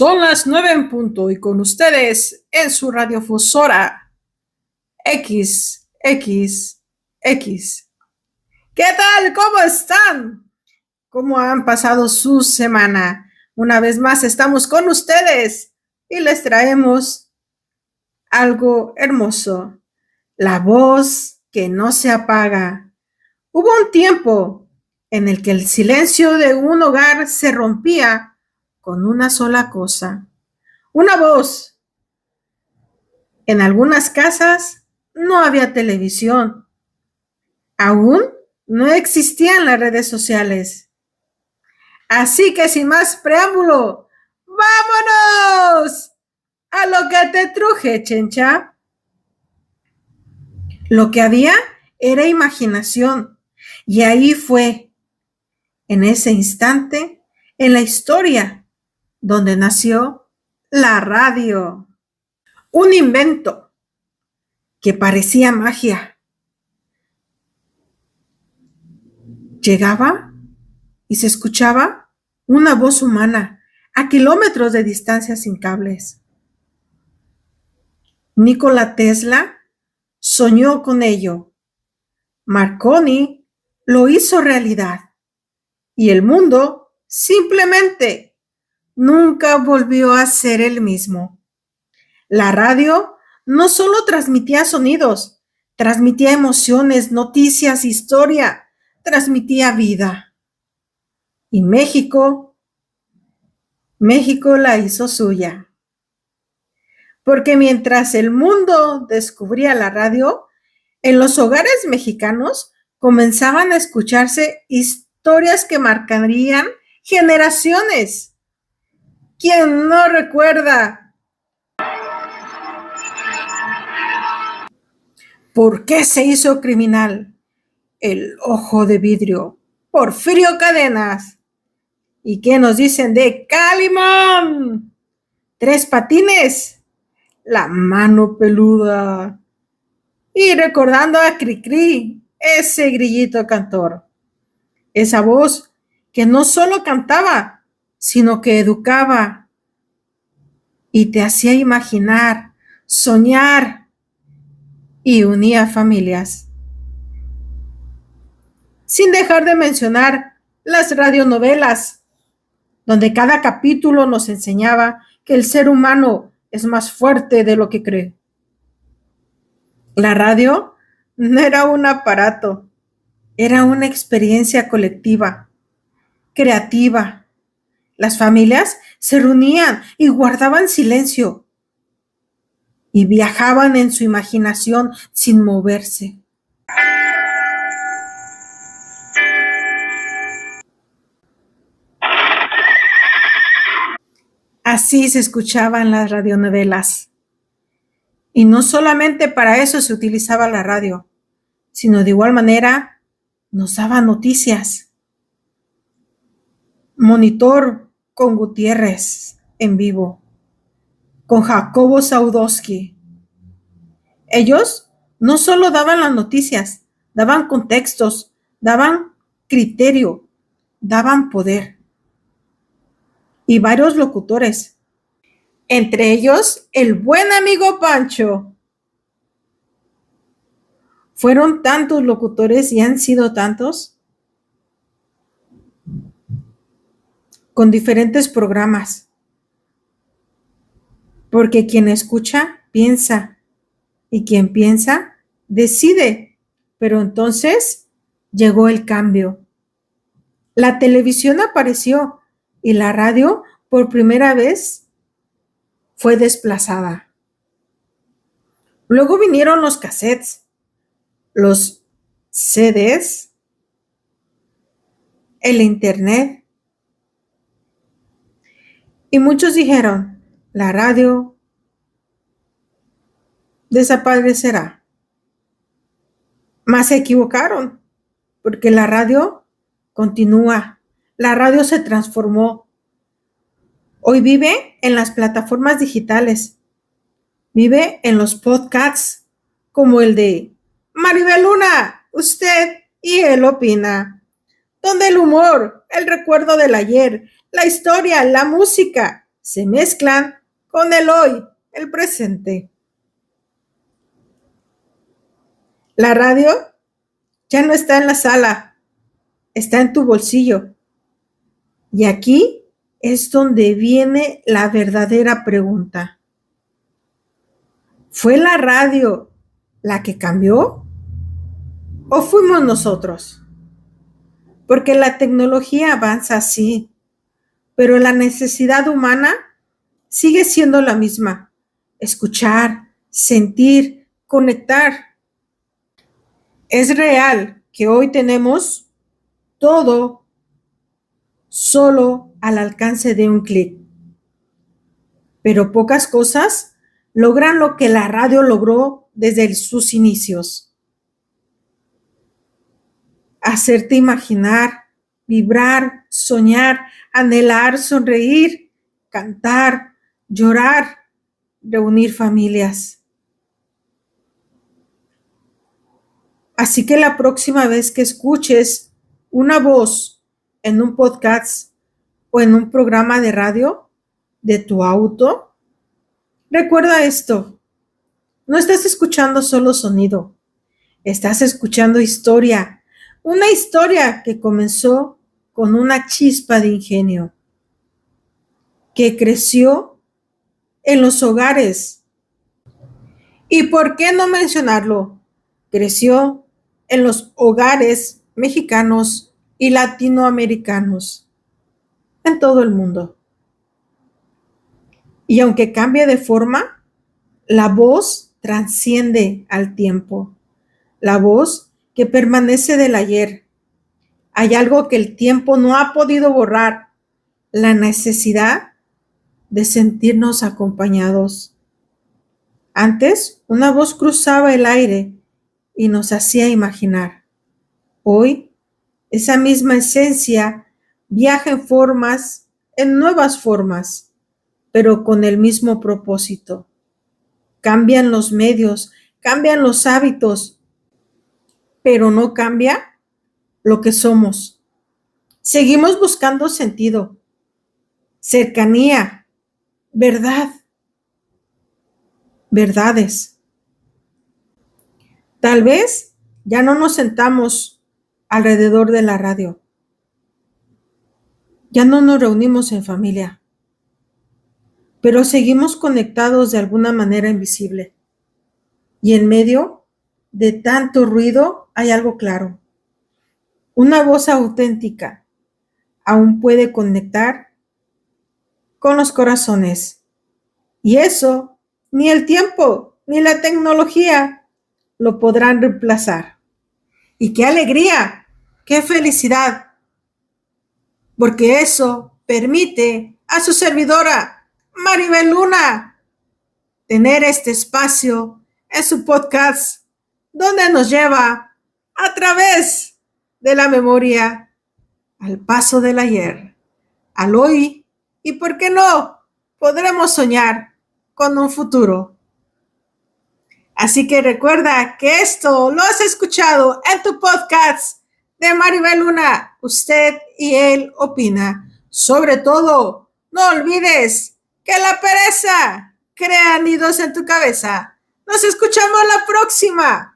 Son las 9 en punto y con ustedes en su radiofusora XXX. ¿Qué tal? ¿Cómo están? ¿Cómo han pasado su semana? Una vez más estamos con ustedes y les traemos algo hermoso. La voz que no se apaga. Hubo un tiempo en el que el silencio de un hogar se rompía con una sola cosa. Una voz. En algunas casas no había televisión. Aún no existían las redes sociales. Así que sin más preámbulo, ¡vámonos! A lo que te truje, chencha. Lo que había era imaginación. Y ahí fue, en ese instante, en la historia, donde nació la radio. Un invento que parecía magia. Llegaba y se escuchaba una voz humana a kilómetros de distancia sin cables. Nikola Tesla soñó con ello. Marconi lo hizo realidad. Y el mundo simplemente nunca volvió a ser el mismo. La radio no solo transmitía sonidos, transmitía emociones, noticias, historia, transmitía vida. Y México la hizo suya. Porque mientras el mundo descubría la radio, en los hogares mexicanos comenzaban a escucharse historias que marcarían generaciones. ¿Quién no recuerda? ¿Por qué se hizo criminal? El Ojo de Vidrio, Porfirio Cadenas. ¿Y qué nos dicen de Calimán? Tres Patines, La Mano Peluda. Y recordando a Cricri, ese grillito cantor. Esa voz que no solo cantaba, sino que educaba y te hacía imaginar, soñar y unía familias. Sin dejar de mencionar las radionovelas, donde cada capítulo nos enseñaba que el ser humano es más fuerte de lo que cree. La radio no era un aparato, era una experiencia colectiva, creativa. Las familias se reunían y guardaban silencio y viajaban en su imaginación sin moverse. Así se escuchaban las radionovelas. Y no solamente para eso se utilizaba la radio, sino de igual manera nos daba noticias. Monitor con Gutiérrez en vivo, con Jacobo Zaudowski. Ellos no solo daban las noticias, daban contextos, daban criterio, daban poder. Y varios locutores, entre ellos el buen amigo Pancho. Fueron tantos locutores y han sido tantos con diferentes programas. Porque quien escucha, piensa. Y quien piensa, decide. Pero entonces llegó el cambio. La televisión apareció y la radio por primera vez fue desplazada. Luego vinieron los cassettes, los CDs, el internet. Y muchos dijeron, la radio desaparecerá. Mas se equivocaron, porque la radio continúa. La radio se transformó. Hoy vive en las plataformas digitales. Vive en los podcasts como el de Maribel Luna, usted y él opina. Donde el humor, el recuerdo del ayer, la historia, la música se mezclan con el hoy, el presente. La radio ya no está en la sala, está en tu bolsillo. Y aquí es donde viene la verdadera pregunta. ¿Fue la radio la que cambió? ¿O fuimos nosotros? Porque la tecnología avanza así, pero la necesidad humana sigue siendo la misma. Escuchar, sentir, conectar. Es real que hoy tenemos todo solo al alcance de un clic. Pero pocas cosas logran lo que la radio logró desde sus inicios. Hacerte imaginar, vibrar, soñar, anhelar, sonreír, cantar, llorar, reunir familias. Así que la próxima vez que escuches una voz en un podcast o en un programa de radio de tu auto, recuerda esto. No estás escuchando solo sonido, estás escuchando historia. Una historia que comenzó con una chispa de ingenio, que creció en los hogares. ¿Y por qué no mencionarlo? Creció en los hogares mexicanos y latinoamericanos, en todo el mundo. Y aunque cambie de forma, la voz trasciende al tiempo. La voz que permanece del ayer. Hay algo que el tiempo no ha podido borrar, la necesidad de sentirnos acompañados. Antes, una voz cruzaba el aire y nos hacía imaginar. Hoy, esa misma esencia viaja en nuevas formas, pero con el mismo propósito. Cambian los medios, cambian los hábitos, pero no cambia lo que somos. Seguimos buscando sentido, cercanía, verdades. Tal vez ya no nos sentamos alrededor de la radio. Ya no nos reunimos en familia, pero seguimos conectados de alguna manera invisible. Y en medio de tanto ruido hay algo claro. Una voz auténtica aún puede conectar con los corazones. Y eso ni el tiempo ni la tecnología lo podrán reemplazar. Y qué alegría, qué felicidad, porque eso permite a su servidora, Maribel Luna, tener este espacio en su podcast, donde nos lleva a través de la memoria al paso del ayer, al hoy, y por qué no, podremos soñar con un futuro. Así que recuerda que esto lo has escuchado en tu podcast de Maribel Luna. Usted y él opina. Sobre todo, no olvides que la pereza crea nidos en tu cabeza. Nos escuchamos la próxima.